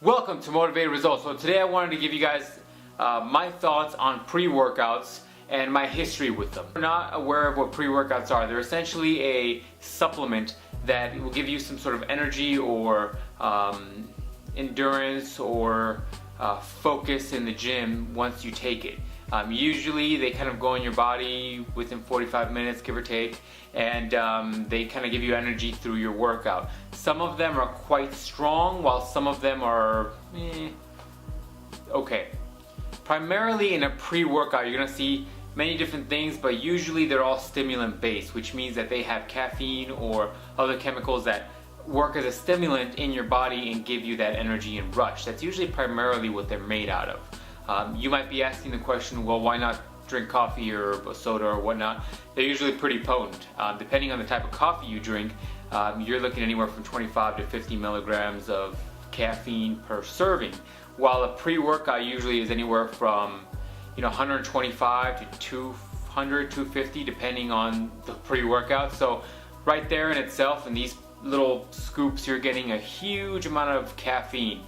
Welcome to Motivated Results. So today I wanted to give you guys my thoughts on pre-workouts and my history with them. If you're not aware of what pre-workouts are, they're essentially a supplement that will give you some sort of energy or endurance or focus in the gym once you take it. Usually they kind of go in your body within 45 minutes, give or take, and they kind of give you energy through your workout. Some of them are quite strong, while some of them are okay. Primarily in a pre-workout, you're going to see many different things, but usually they're all stimulant based, which means that they have caffeine or other chemicals that work as a stimulant in your body and give you that energy and rush. That's usually primarily what they're made out of. You might be asking the question, well, why not drink coffee or a soda or whatnot? They're usually pretty potent. Depending on the type of coffee you drink, you're looking anywhere from 25 to 50 milligrams of caffeine per serving, while a pre-workout usually is anywhere from 125 to 200, 250, depending on the pre-workout. So right there in itself, in these little scoops, you're getting a huge amount of caffeine.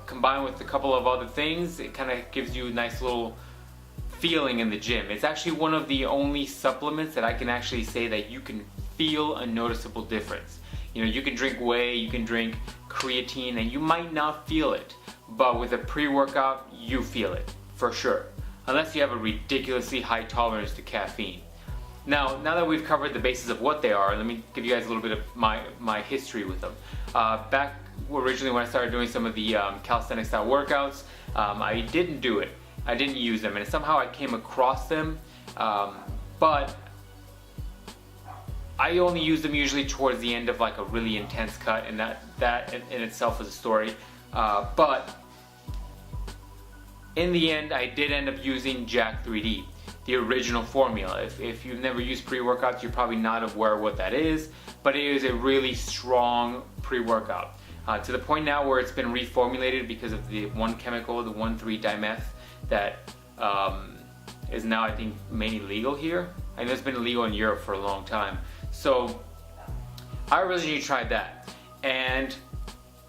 Combined with a couple of other things, it kind of gives you a nice little feeling in the gym. It's actually one of the only supplements that I can actually say that you can feel a noticeable difference. You can drink whey, you can drink creatine, and you might not feel it, but with a pre-workout, you feel it for sure, unless you have a ridiculously high tolerance to caffeine. Now that we've covered the basis of what they are, let me give you guys a little bit of my history with them. Back originally when I started doing some of the calisthenics style workouts, I didn't do it. I didn't use them, and somehow I came across them, but I only use them usually towards the end of like a really intense cut, and that in itself is a story. But in the end, I did end up using Jack 3D, the original formula. If you've never used pre-workouts, you're probably not aware of what that is, but it is a really strong pre-workout. To the point now where it's been reformulated because of the one chemical, the 1,3-dimeth, that is now, I think, made legal here. I know it's been illegal in Europe for a long time. So I originally tried that, and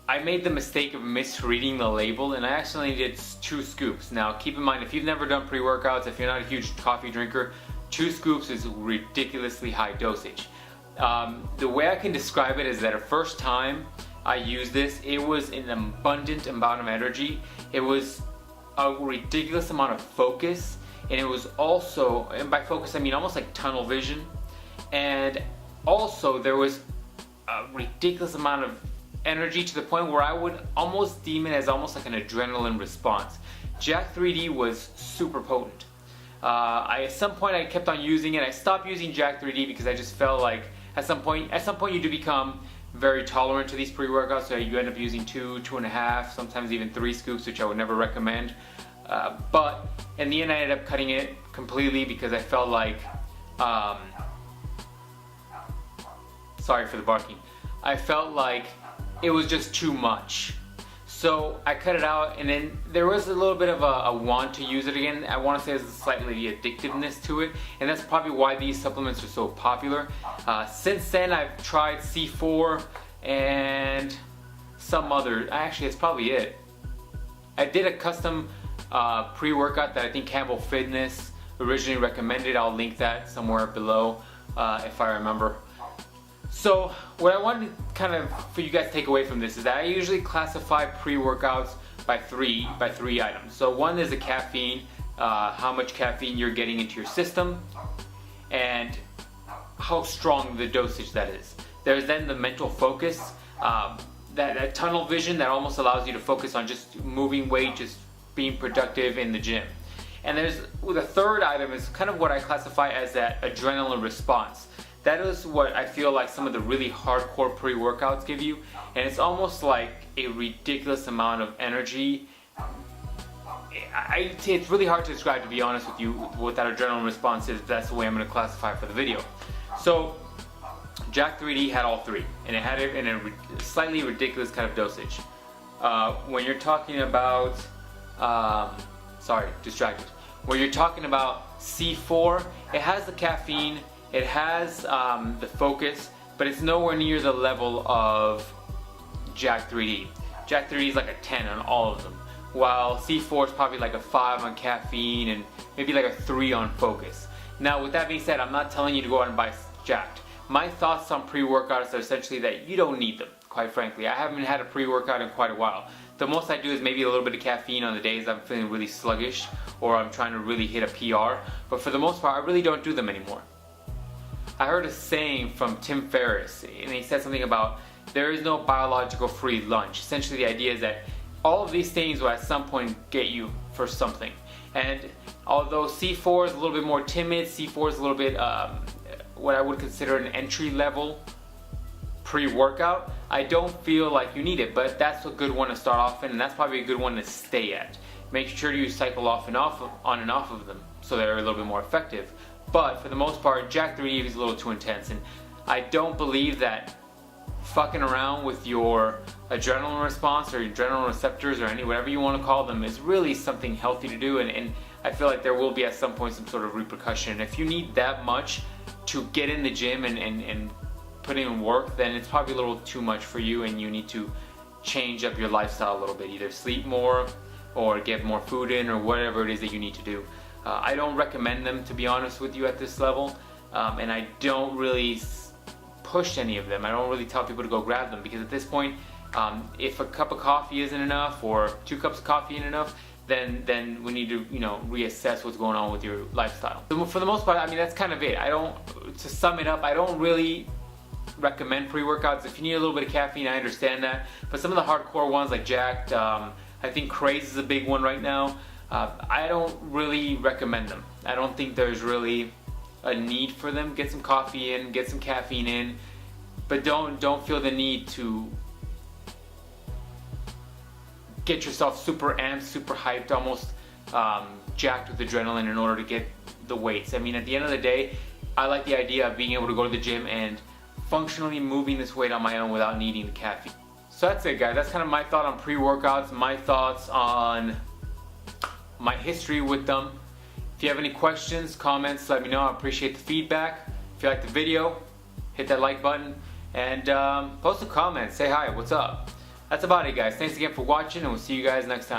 I made the mistake of misreading the label, and I accidentally did 2 scoops. Now keep in mind, if you've never done pre-workouts, if you're not a huge coffee drinker, 2 scoops is ridiculously high dosage. The way I can describe it is that the first time I used this, it was an abundant amount of energy. It was a ridiculous amount of focus, and it was also, and by focus I mean almost like tunnel vision, and also there was a ridiculous amount of energy to the point where I would almost deem it as almost like an adrenaline response. Jack 3D was super potent. At some point I kept on using it. I stopped using Jack 3D because I just felt like at some point you do become very tolerant to these pre-workouts, so you end up using 2, 2.5, sometimes even 3 scoops, which I would never recommend. But in the end I ended up cutting it completely because I felt like, sorry for the barking, I felt like it was just too much. So I cut it out, and then there was a little bit of a want to use it again. I want to say there's a slightly addictiveness to it, and that's probably why these supplements are so popular. Since then I've tried C4 and some other, actually it's probably it. I did a custom pre-workout that I think Campbell Fitness originally recommended. I'll link that somewhere below if I remember. So what I wanted to kind of for you guys to take away from this is that I usually classify pre-workouts by three items. So one is the caffeine, how much caffeine you're getting into your system, and how strong the dosage that is. There's then the mental focus, that tunnel vision that almost allows you to focus on just moving weight, just being productive in the gym. And there's the third item is kind of what I classify as that adrenaline response. That is what I feel like some of the really hardcore pre-workouts give you, and it's almost like a ridiculous amount of energy. It's really hard to describe, to be honest with you, what that adrenaline response is. That's the way I'm going to classify for the video. So Jack 3D had all 3, and it had it in a slightly ridiculous kind of dosage. When you're talking about, distracted. When you're talking about C4, it has the caffeine, it has the focus, but it's nowhere near the level of Jack 3D. Jack 3D is like a 10 on all of them, while C4 is probably like a 5 on caffeine and maybe like a 3 on focus. Now with that being said, I'm not telling you to go out and buy Jacked. My thoughts on pre-workouts are essentially that you don't need them, quite frankly. I haven't had a pre-workout in quite a while. The most I do is maybe a little bit of caffeine on the days I'm feeling really sluggish or I'm trying to really hit a PR, but for the most part I really don't do them anymore. I heard a saying from Tim Ferriss, and he said something about there is no biological free lunch. Essentially the idea is that all of these things will at some point get you for something. And although C4 is a little bit more timid, C4 is a little bit what I would consider an entry level pre-workout, I don't feel like you need it, but that's a good one to start off in, and that's probably a good one to stay at. Make sure you cycle on and off of them so they're a little bit more effective. But for the most part, Jack 3D is a little too intense, and I don't believe that fucking around with your adrenaline response or your adrenaline receptors or whatever you want to call them is really something healthy to do, and I feel like there will be at some point some sort of repercussion. If you need that much to get in the gym and put in work, then it's probably a little too much for you, and you need to change up your lifestyle a little bit. Either sleep more or get more food in or whatever it is that you need to do. I don't recommend them, to be honest with you, at this level, and I don't really push any of them. I don't really tell people to go grab them, because at this point, if a cup of coffee isn't enough or 2 cups of coffee isn't enough, then we need to, reassess what's going on with your lifestyle. So for the most part, I mean, that's kind of it. To sum it up, I don't really recommend pre-workouts. If you need a little bit of caffeine, I understand that, but some of the hardcore ones like Jacked, I think Craze is a big one right now. I don't really recommend them. I don't think there's really a need for them. Get some coffee in, get some caffeine in, but don't feel the need to get yourself super amped, super hyped, almost jacked with adrenaline in order to get the weights. I mean, at the end of the day, I like the idea of being able to go to the gym and functionally moving this weight on my own without needing the caffeine. So that's it, guys. That's kind of my thought on pre-workouts, my thoughts on my history with them. If you have any questions, comments, let me know. I appreciate the feedback. If you like the video, hit that like button and post a comment. Say hi, what's up? That's about it, guys. Thanks again for watching, and we'll see you guys next time.